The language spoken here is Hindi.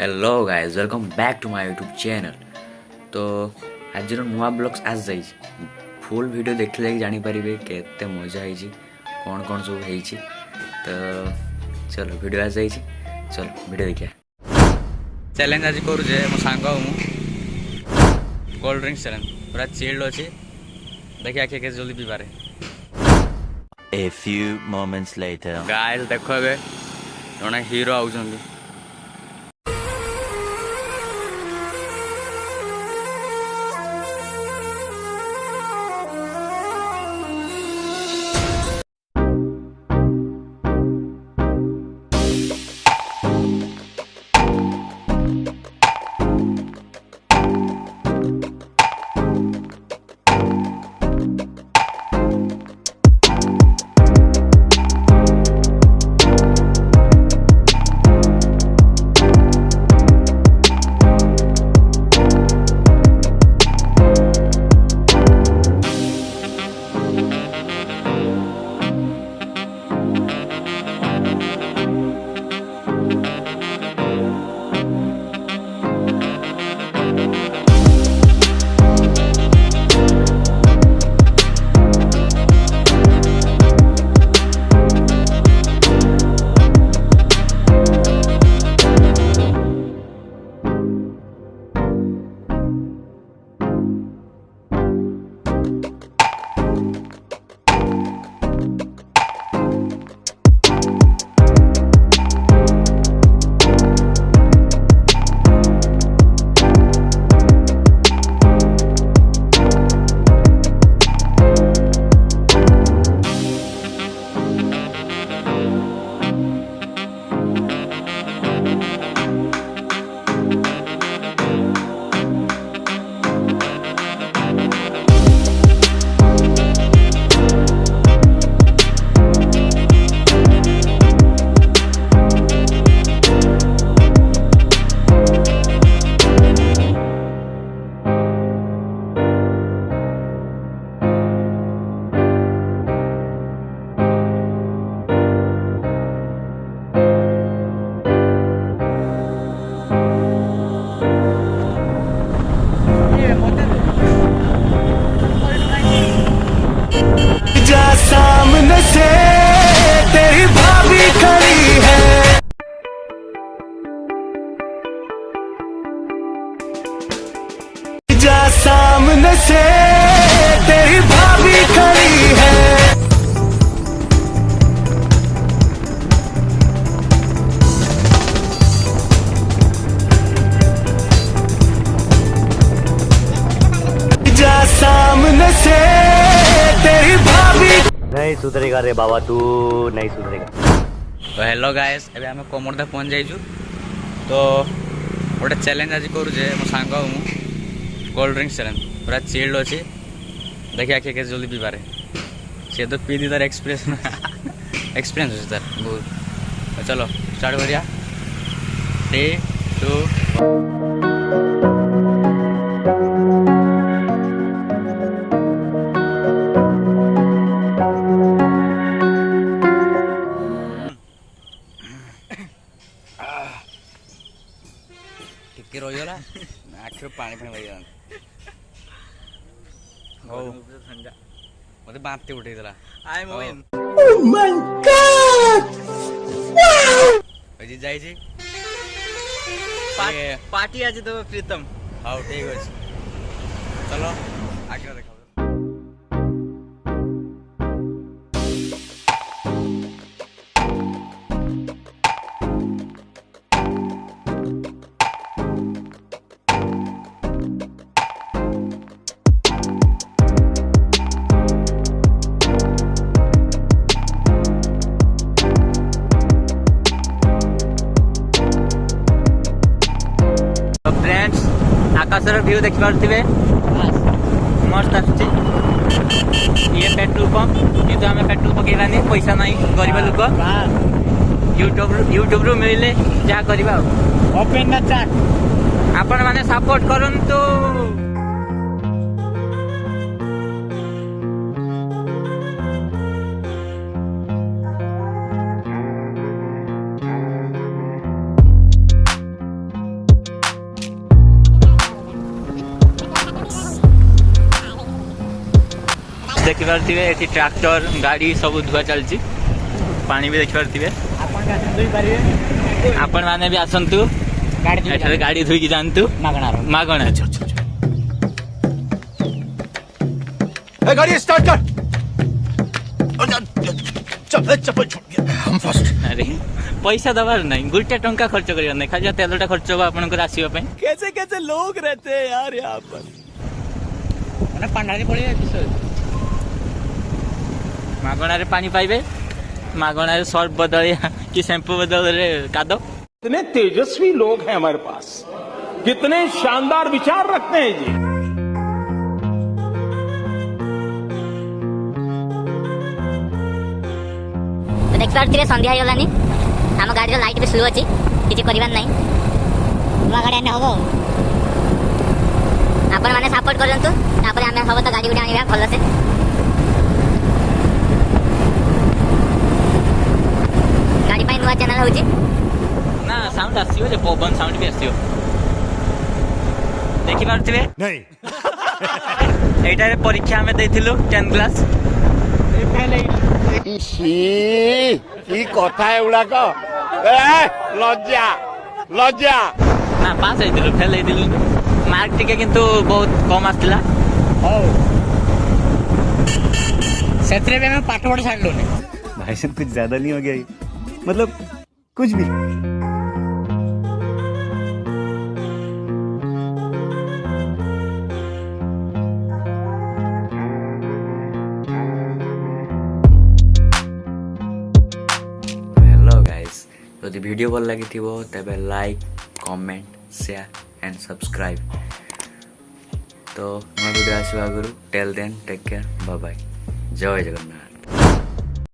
Hello guys welcome back to my YouTube channel. तो आज नुआ ब्लॉग्स आस जाइए फुल वीडियो देखले जानीपर केते मजा है कौन कौन सब है। तो चलो वीडियो आस जाइए, चलो वीडियो देखिए। चैलेंज आज करुचे मो सांग कोल्ड ड्रिंक्स चैलेंज पूरा चिल्ड अच्छी देखिए आखिए के जल्दी पीबारे। A few moments later. Guys देखो ए जड़े हीरो आउछंदी। सामने से तेरी भाभी खड़ी है, जा सामने से तेरी भाभी खड़ी है। जा सामने से तेरी भाभी नहीं सुधरेगा रे बाबा, तू नहीं सुधरेगा। तो हेलो गाइस एबे आम कमरदा पहुँच जाइछु। तो गोटे चैलेंज आज करुचे मो सांग कोल्ड ड्रिंक्स चैलेंज पूरा चिल्ड अच्छी देखिए आखिए के जल्दी पीबारे। सी तो पी दी तार एक्सपीरियंस अच्छे तार बहुत। तो चलो स्टार्ट करिया 3 2 ଟିକେ ରହିଗଲା ଆଖିରୁ ପାଣି ଫାଣି ବାହାରିଗଲା। ହଉ ମତେ ବାନ୍ତି ଉଠେଇଦେଲା। ଯାଇଛି पार्टी आज तो प्रीतम। ହଉ ଠିକ ଅଛି ଚलो ଆଗରେ ଦେଖାଉ। फ्रेंड्स आकाशर व्यू देखि पारथिबे मस्त आछी। ये पेट्रोल पंप किंतु हमें पेट्रोल पकेबानी पैसा नहीं गरीब लोक यूट्यूब रु मिले जा करबा ओपन ना चाट आपण माने सपोर्ट करंतु। देखि पारथिबे एठी ट्रैक्टर गाड़ी सब धुआ चलची पानी भी देखि पारथिबे आपण माने भी आसंतु एठारे गाड़ी धुई की जानतु मागणा गाड़ी स्टार्ट कर। चप्पल छूट गया, हम फर्स्ट। अरे पैसा दबार नहीं गुटे टंका खर्च करियो नहीं खाली तेलटा खर्च हो आपनकर आसीबा पई कैसे कैसे लोग रहते हैं यार यहाँ पर। ମାନେ ପାଣ୍ଡାରେ ପଳେଇ କିସ मागणारे पानी पाइबे मागणारे सर्फ बदल कि शैम्पू बदल रे कादो कितने तेजस्वी लोग हैं हमारे पास, कितने शानदार विचार रखते हैं जी। तो देख पारे संध्या होगलानी आम गाड़ी लाइट भी स्लो अच्छी किसी करार ना नुआ गाड़ी आने हम आपण मैंने सपोर्ट करूँ आम हम तो गाड़ी गुटे आने भल से गाड़ी नुआ चैनल हो ना साउंड आसीबो जे पवन साउंड भी आसीबो देखि पारथिबे नहीं एटारे परीक्षा हमें देथिलु 10 क्लास की कथा एगुड़ाक लज्जा लज्जा ना पास होइथिलु फेल होइथिलु मार्क टिके किंतु बहुत कम आस्तिला ସେଥିରେ ବି ଆମେ ପାଠ ପଢ଼ି ଛାଡ଼ିଲୁନି। भाई साहब कुछ ज्यादा नहीं हो गया ये? मतलब कुछ भी। हेलो गाइस जदि वीडियो भल लगी तेबे like comment share and subscribe. तो नुआ वीडियो आसवा आगु till then take care bye bye जय जगन्नाथ।